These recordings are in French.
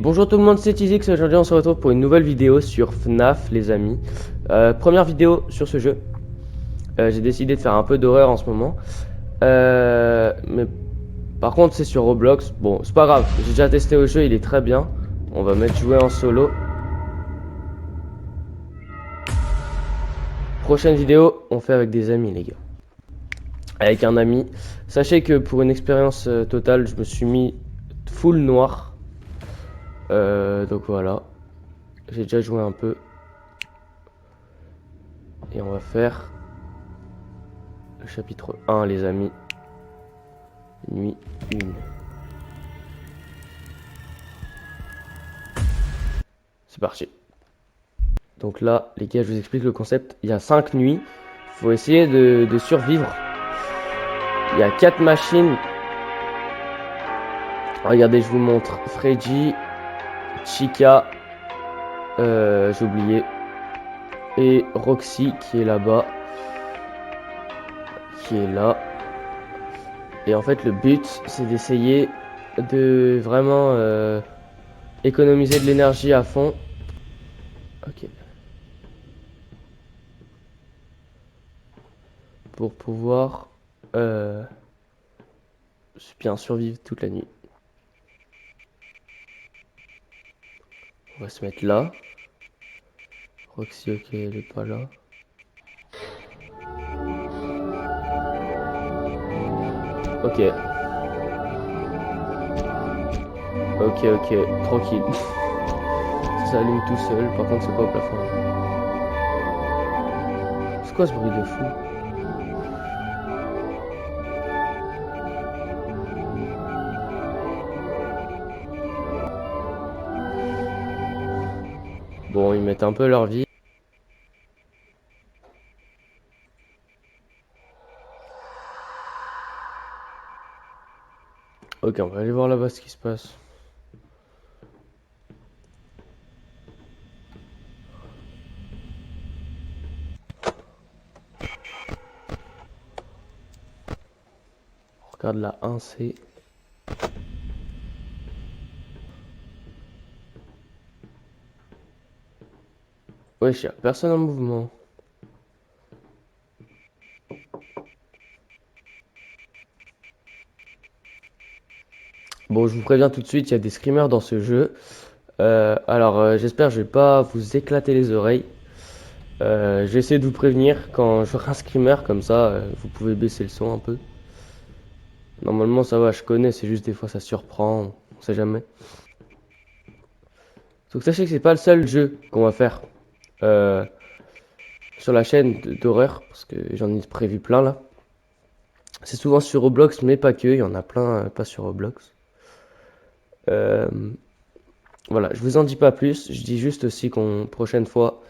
Bonjour tout le monde, c'est Tizix. Aujourd'hui on se retrouve pour une nouvelle vidéo sur FNAF les amis. Première vidéo sur ce jeu. J'ai décidé de faire un peu d'horreur en ce moment. Mais par contre c'est sur Roblox. Bon c'est pas grave, j'ai déjà testé au jeu, il est très bien. On va mettre jouer en solo. Prochaine vidéo, on fait avec des amis les gars. Avec un ami. Sachez que pour une expérience totale, je me suis mis full noir. Donc voilà. J'ai déjà joué un peu. Et on va faire le chapitre 1 les amis. Nuit 1. C'est parti. Donc là, les gars, je vous explique le concept. Il y a 5 nuits. Il faut essayer de survivre. Il y a 4 machines. Regardez, je vous montre. Freddy, Chica, j'ai oublié. Et Roxy qui est là-bas. Qui est là. Et en fait, le but, c'est d'essayer de vraiment économiser de l'énergie à fond. Ok. Pour pouvoir bien survivre toute la nuit. On va se mettre là. Roxy, ok, elle est pas là. Ok. Ok, tranquille. Ça s'allume tout seul, par contre c'est pas au plafond. C'est quoi ce bruit de fou? Bon, ils mettent un peu leur vie. Ok, on va aller voir là-bas ce qui se passe. On regarde la 1C. Wesh, y'a personne en mouvement. Bon, je vous préviens tout de suite, il y a des screamers dans ce jeu. J'espère que je vais pas vous éclater les oreilles. J'essaie de vous prévenir quand j'aurai un screamer, comme ça, vous pouvez baisser le son un peu. Normalement, ça va, je connais, c'est juste des fois ça surprend, on sait jamais. Donc sachez que c'est pas le seul jeu qu'on va faire sur la chaîne d'horreur, parce que j'en ai prévu plein là. C'est souvent sur Roblox, mais pas que, il y en a plein pas sur Roblox. Euh, voilà, je vous en dis pas plus, je dis juste aussi qu'on prochaine fois,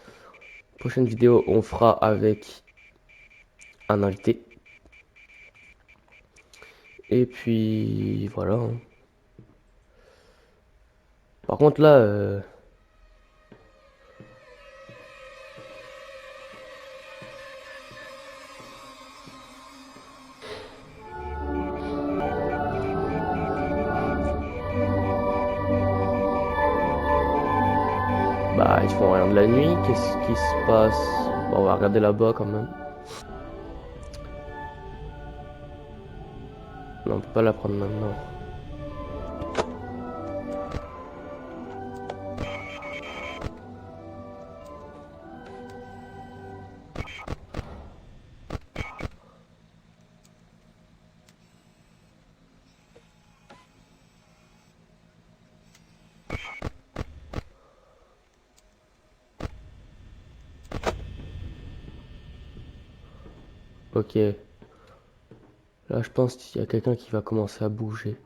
prochaine vidéo, on fera avec un invité. Et puis voilà. Par contre là, bah ils font rien de la nuit, qu'est-ce qui se passe? Bon, on va regarder là-bas quand même. Non, on peut pas la prendre maintenant. Ok. Là, je pense qu'il y a quelqu'un qui va commencer à bouger.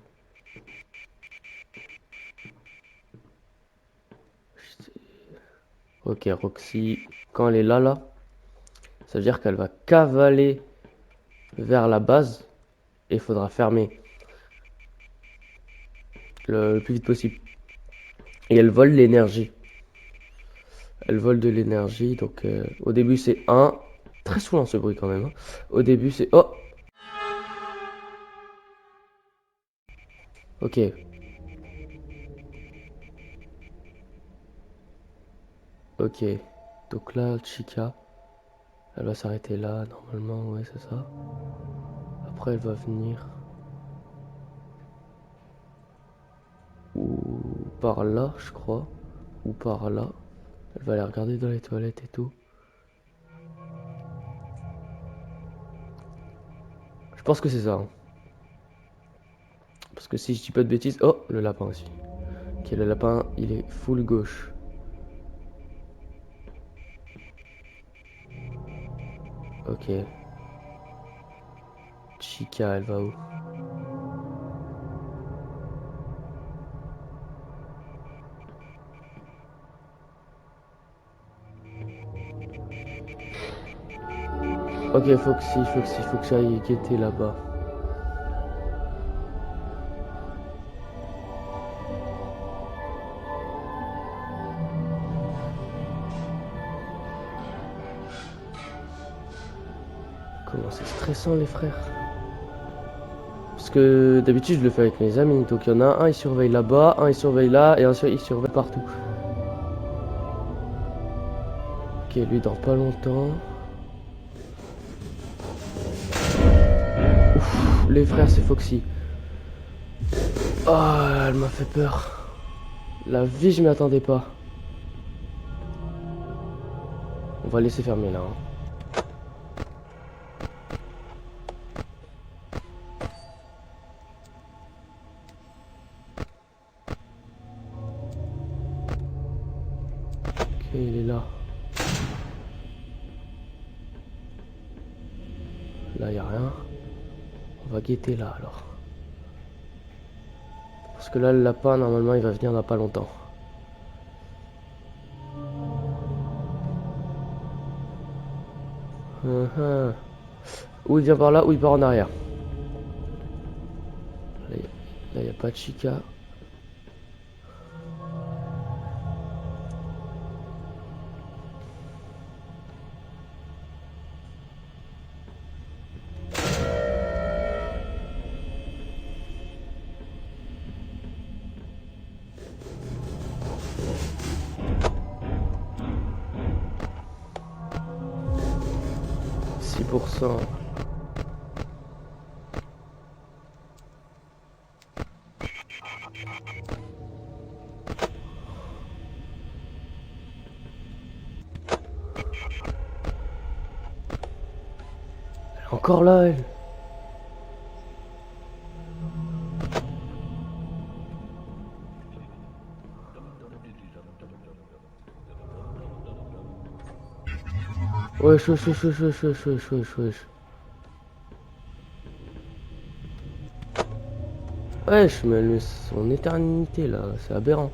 Ok, Roxy. Quand elle est là, ça veut dire qu'elle va cavaler vers la base. Et il faudra fermer le plus vite possible. Et elle vole l'énergie. Elle vole de l'énergie. Donc au début c'est un. Très souvent ce bruit quand même. Hein. Au début c'est... Oh. Ok. Ok. Donc là, Chica, elle va s'arrêter là, normalement, ouais, c'est ça. Après, elle va venir... Ou par là, je crois. Ou par là. Elle va aller regarder dans les toilettes et tout. Je pense que c'est ça. Hein. Parce que si je dis pas de bêtises... Oh, le lapin aussi. Ok, le lapin, il est full gauche. Ok. Chica, elle va où? Ok, faut que j'aille guetter là-bas. Comment c'est stressant, les frères. Parce que d'habitude, je le fais avec mes amis. Donc il y en a un, il surveille là-bas, un, il surveille là, et un, il surveille partout. Ok, lui, dans pas longtemps. Ouf, les frères, c'est Foxy. Oh, elle m'a fait peur. La vie, je m'y attendais pas. On va laisser fermer là. Hein. Ok, il est là. Là, il a rien. On va guetter là alors. Parce que là, le lapin, normalement, il va venir dans pas longtemps. Ou il vient par là, ou il part en arrière. Là, il n'y a pas de Chica. %. Encore là, elle. Wesh, wesh, wesh, wesh, wesh, wesh, wesh, wesh, wesh. Wesh, mais lui, son éternité là, c'est aberrant.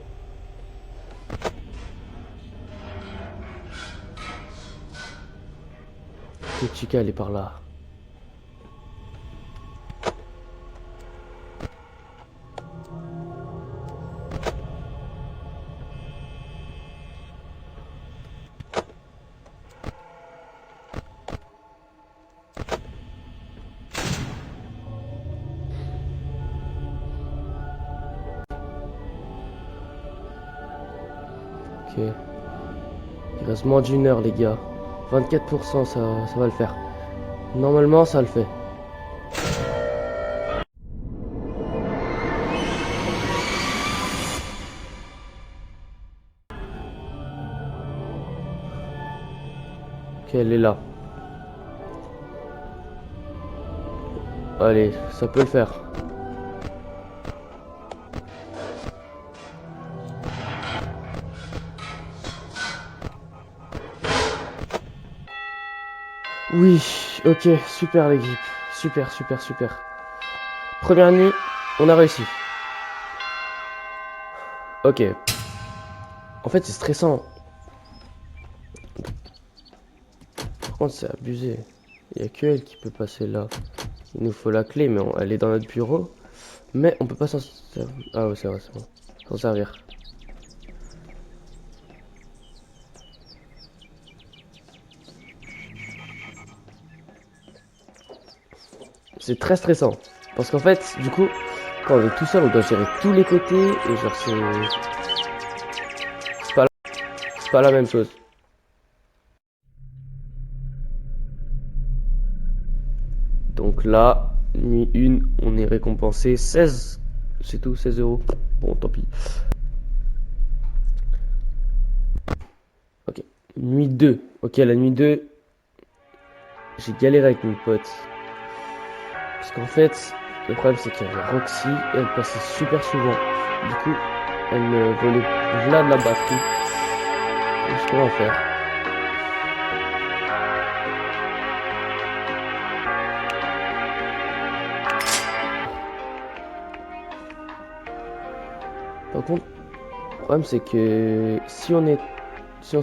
Cette Chica, elle est par là. Ok. Il reste moins d'une heure, les gars. 24%, ça va le faire. Normalement, ça le fait. Ok, elle est là. Allez, ça peut le faire. Oui, ok, super l'équipe. Super, super, super. Première nuit, on a réussi. Ok. En fait, c'est stressant. Par contre, c'est abusé. Il n'y a que elle qui peut passer là. Il nous faut la clé, mais elle est dans notre bureau. Mais on peut pas s'en servir. Ah ouais, c'est vrai, c'est bon. S'en servir. C'est très stressant. Parce qu'en fait, du coup, quand on est tout seul, on doit gérer tous les côtés. Et genre, c'est pas la même chose. Donc là, nuit 1, on est récompensé 16. C'est tout, 16 euros. Bon, tant pis. Ok. Nuit 2. Ok, la nuit 2, j'ai galéré avec mes potes. Parce qu'en fait, le problème c'est qu'il y avait Roxy et elle passait super souvent. Du coup, elle me volait là de la batterie. Donc, je sais pas comment faire. Par contre, le problème c'est que si on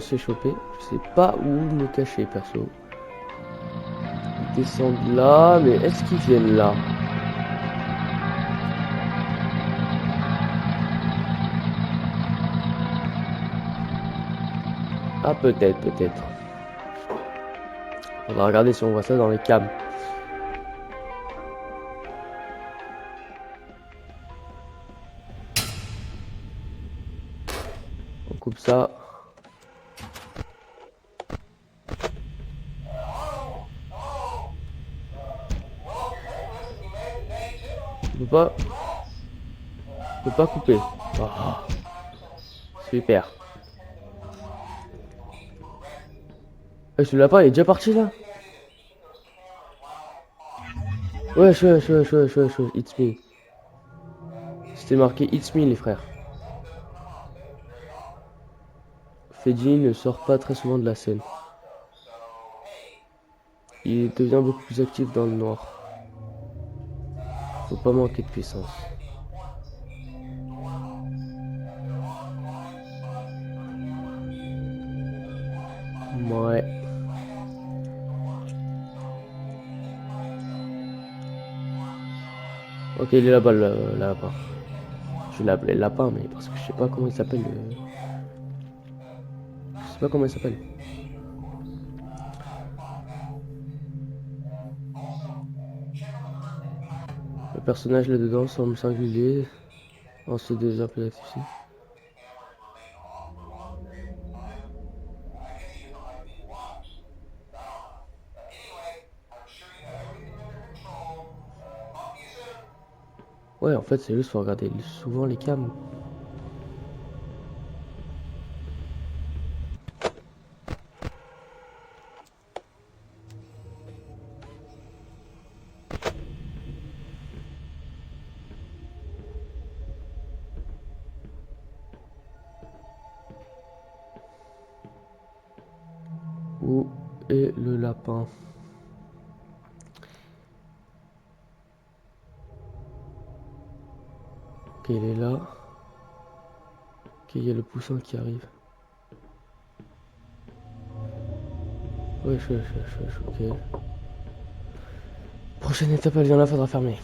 se fait choper, je sais pas où me cacher perso. Ils descendent là, mais est-ce qu'ils viennent là? Ah peut-être, peut-être. On va regarder si on voit ça dans les cams. On coupe ça. On peut pas couper. Ah, super. Ce lapin il est déjà parti là? Wesh, wesh, wesh, wesh, wesh, wesh, it's me. C'était marqué It's me les frères. Feji ne sort pas très souvent de la scène. Il devient beaucoup plus actif dans le noir. Faut pas manquer de puissance. Ouais. Ok, il est là-bas le lapin. Je vais l'appeler lapin, mais parce que je sais pas comment il s'appelle. Je sais pas comment il s'appelle. Le personnage là-dedans semble singulier. En se devient plus actif. Ouais, en fait, c'est juste faut regarder souvent les cams. Où est le lapin? Ok, il est là. Ok, il y a le poussin qui arrive. Wesh, wesh, wesh, wesh, ok. Prochaine étape, elle vient là, faudra fermer.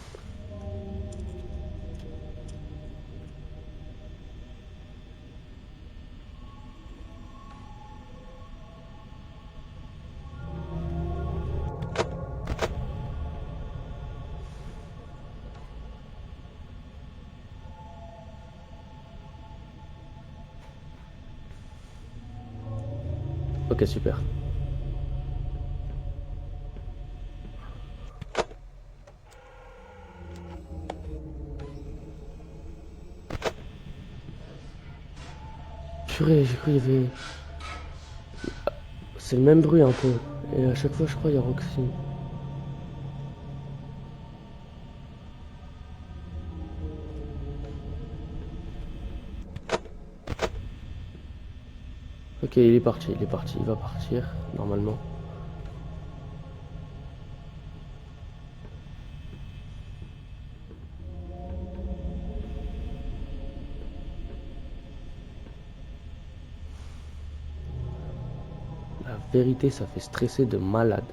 Ok, super. Purée, j'ai cru qu'il y avait... C'est le même bruit un peu. Et à chaque fois, je crois, il y a Roxy. Ok, il est parti, il va partir, normalement. La vérité, ça fait stresser de malade.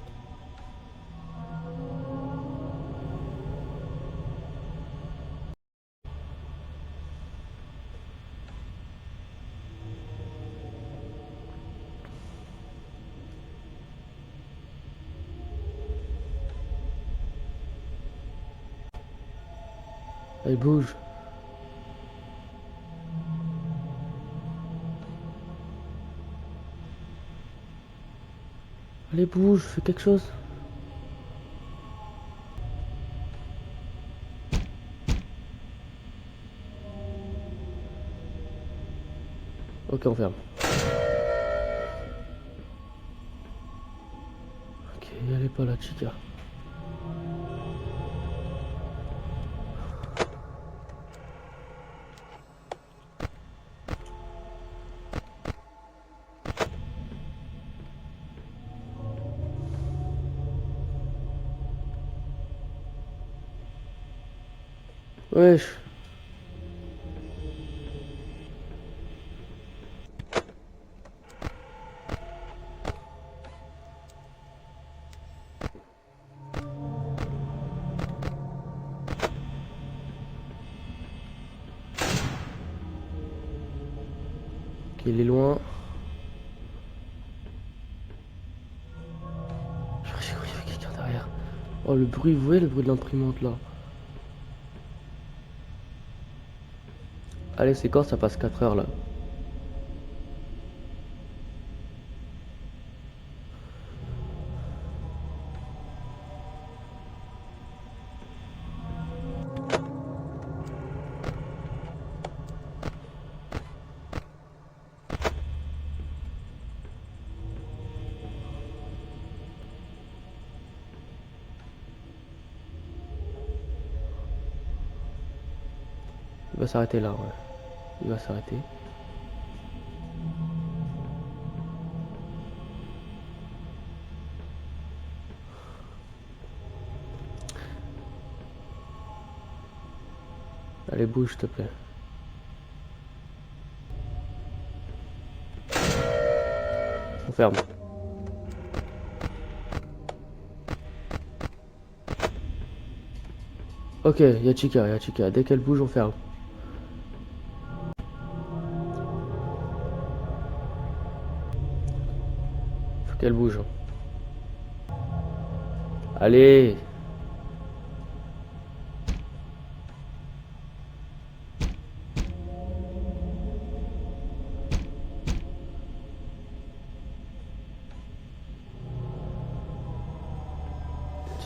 Elle bouge. Allez, bouge, fais quelque chose. Ok, on ferme. Ok, elle est pas là, chica. Wesh. Ok, il est loin. J'ai cru qu'il y avait quelqu'un derrière. Oh, le bruit, vous voyez le bruit de l'imprimante là? Allez, c'est quand ça passe 4 heures là? Il va s'arrêter là, ouais. Il va s'arrêter. Allez, bouge, s'il te plaît. On ferme. Ok, y'a Chica, y'a Chica. Dès qu'elle bouge, on ferme. Faut qu'elle bouge. Allez.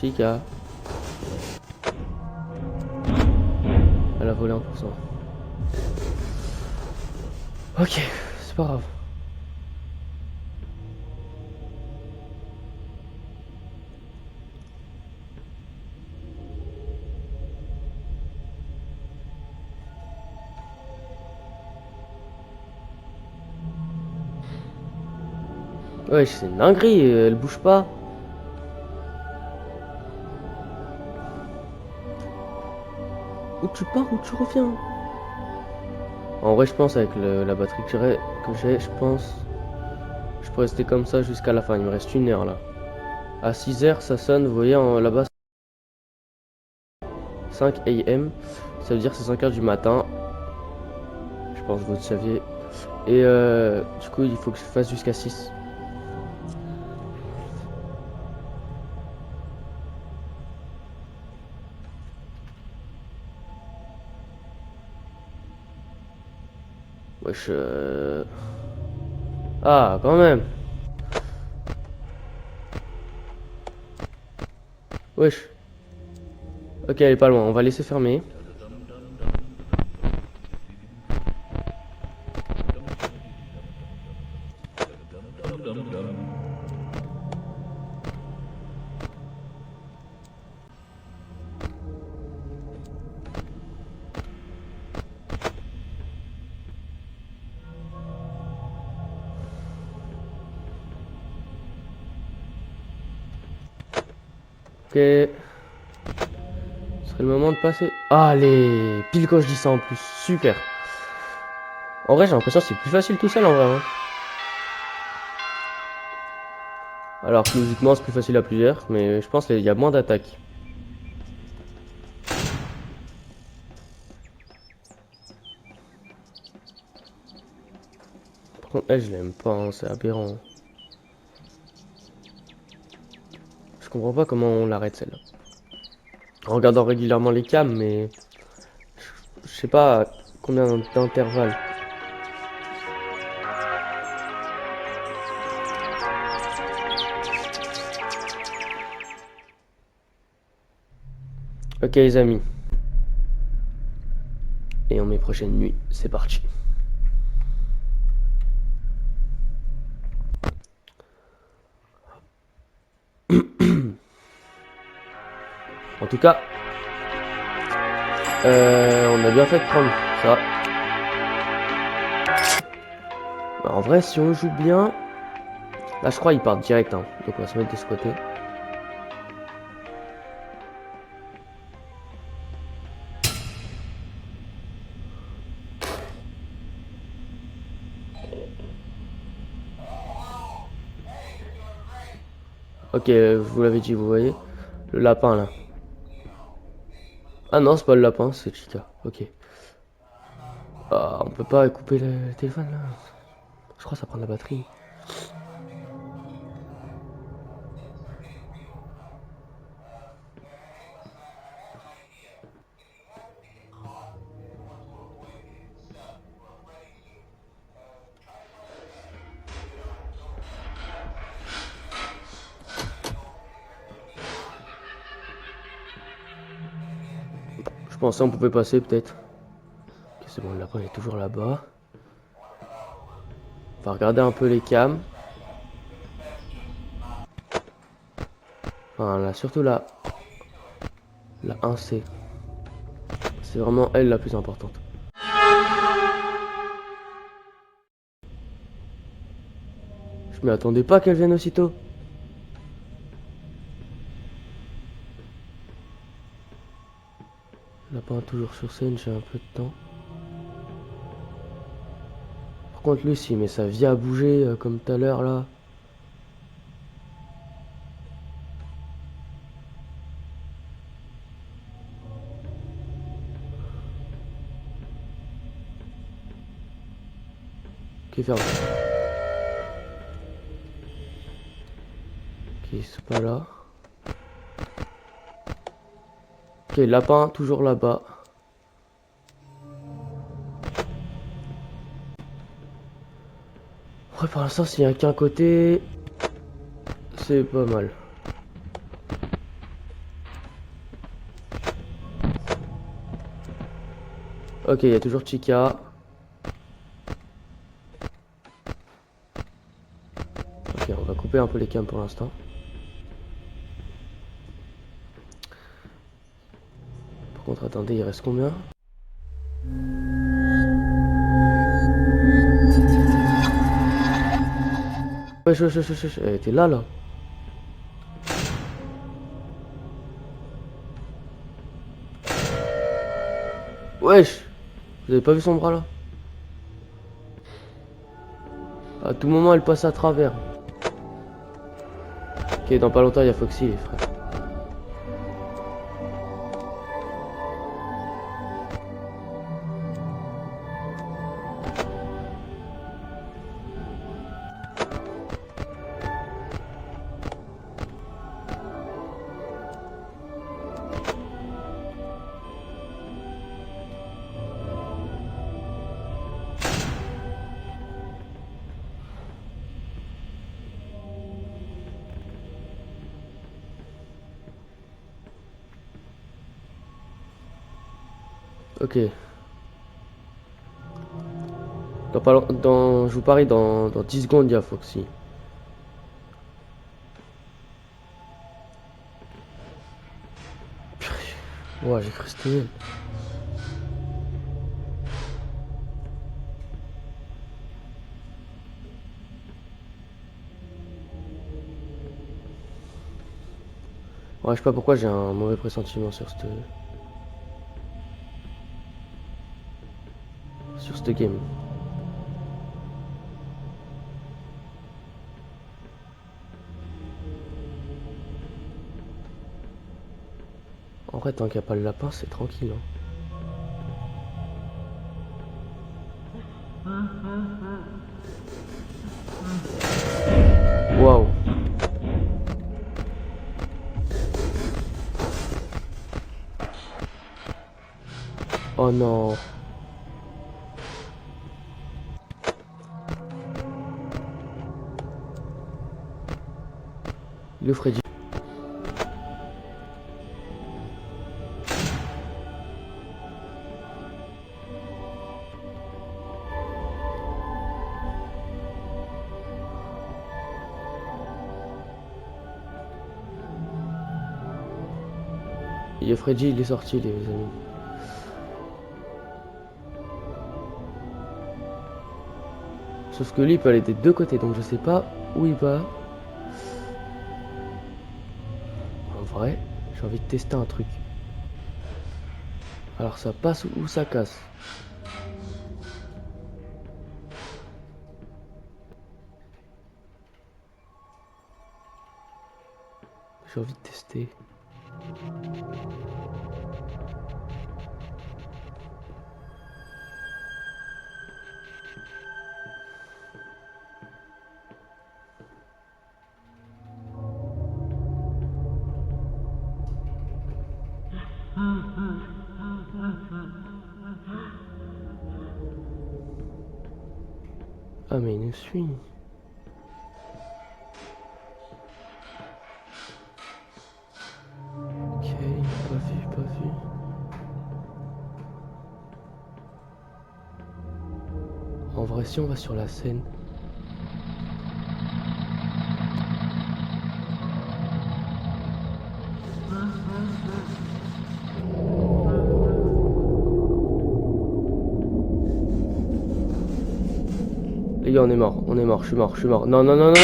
Chica. Elle a volé 1%. Ok, c'est pas grave. Ouais, c'est une dinguerie, elle bouge pas. Où tu pars, où tu reviens? En vrai, je pense avec la batterie que j'ai, je pense, je peux rester comme ça jusqu'à la fin. Il me reste 1 heure là. À 6 heures, ça sonne, vous voyez là-bas, 5 AM. Ça veut dire que c'est 5 heures du matin. Je pense que vous le saviez. Et du coup, il faut que je fasse jusqu'à 6. Wesh. Ah, quand même. Wesh. Ok, elle est pas loin. On va laisser fermer. Ok. Ce serait le moment de passer. Allez, pile quand je dis ça en plus. Super. En vrai, j'ai l'impression que c'est plus facile tout seul en vrai, hein. Alors que logiquement, c'est plus facile à plusieurs, mais je pense qu'il y a moins d'attaques. Par contre, elle, je l'aime pas, hein, c'est aberrant. Je comprends pas comment on l'arrête celle-là. En regardant régulièrement les cams, mais je sais pas combien d'intervalles. Ok les amis. Et on met prochaine nuit, c'est parti. tout cas, on a bien fait de prendre ça. Bah, en vrai, si on joue bien, là je crois qu'ils partent direct, hein. Donc on va se mettre de ce côté. Ok, je vous l'avais dit, vous voyez le lapin là. Ah non, c'est pas le lapin, c'est Chica. Ok. Ah, on peut pas couper le téléphone là. Je crois que ça prend de la batterie. Je pensais on pouvait passer peut-être. Ok, c'est bon, le lapin est toujours là-bas. On va regarder un peu les cams. Enfin, là, surtout la 1C. C'est vraiment elle la plus importante. Je m'y attendais pas qu'elle vienne aussitôt. Lapin toujours sur scène, j'ai un peu de temps. Par contre, lui, s'il met sa vie à bouger comme tout à l'heure là. Ok, ferme. Ok, c'est pas là. Ok, lapin toujours là-bas. Ouais, pour l'instant, s'il y a qu'un côté, c'est pas mal. Ok, il y a toujours Chica. Ok, on va couper un peu les cams pour l'instant. Par contre, attendez, il reste combien? Wesh, wesh, wesh, wesh, wesh. Elle était là, là. Wesh. Vous avez pas vu son bras, là? À tout moment, elle passe à travers. Ok, dans pas longtemps, il y a Foxy, les frères. Ok. Je vous parie, dans 10 secondes, il y a Foxy. Ouais, j'ai cru que c'était elle. Ouais, je sais pas pourquoi j'ai un mauvais pressentiment sur cette game. En vrai, tant qu'il n'y a pas le lapin, c'est tranquille, hein. Waouh. Oh non. Le Freddy. y est Freddy, il est sorti, les amis. Sauf que lui, il peut aller des deux côtés, donc je sais pas où il va. En vrai, j'ai envie de tester un truc. Alors ça passe ou ça casse? J'ai envie de tester. Ah mais il nous suit. Ok, pas vu. En vrai, si on va sur la scène. Les gars, on est mort, je suis mort. Non, non, non, non, non.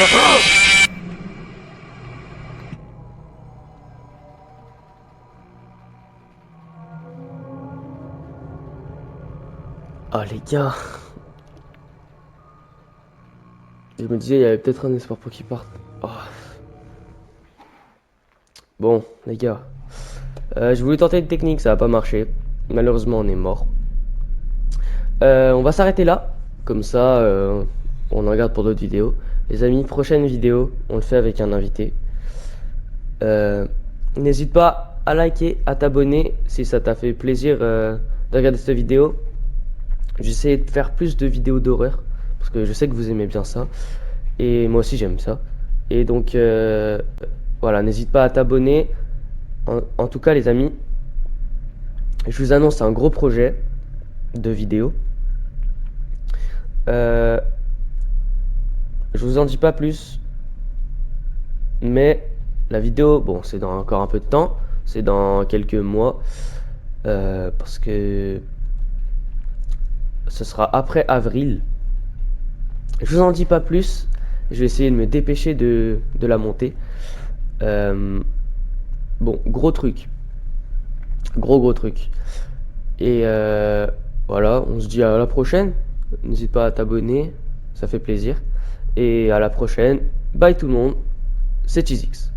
Ah les gars. Je me disais, il y avait peut-être un espoir pour qu'il parte. Oh. Bon, les gars. Je voulais tenter une technique, ça n'a pas marché. Malheureusement, on est mort. On va s'arrêter là. Comme ça, on en regarde pour d'autres vidéos. Les amis, prochaine vidéo, on le fait avec un invité. N'hésite pas à liker, à t'abonner si ça t'a fait plaisir de regarder cette vidéo. J'essaie de faire plus de vidéos d'horreur parce que je sais que vous aimez bien ça. Et moi aussi j'aime ça. Et donc voilà, n'hésite pas à t'abonner. En tout cas les amis, je vous annonce un gros projet de vidéo. Je vous en dis pas plus. Mais la vidéo, bon c'est dans encore un peu de temps. C'est dans quelques mois. Parce que ce sera après avril. Je vous en dis pas plus. Je vais essayer de me dépêcher de la monter. Bon, gros truc. Gros truc. Et voilà, on se dit à la prochaine. N'hésite pas à t'abonner, ça fait plaisir. Et à la prochaine. Bye tout le monde. C'est Cheezix.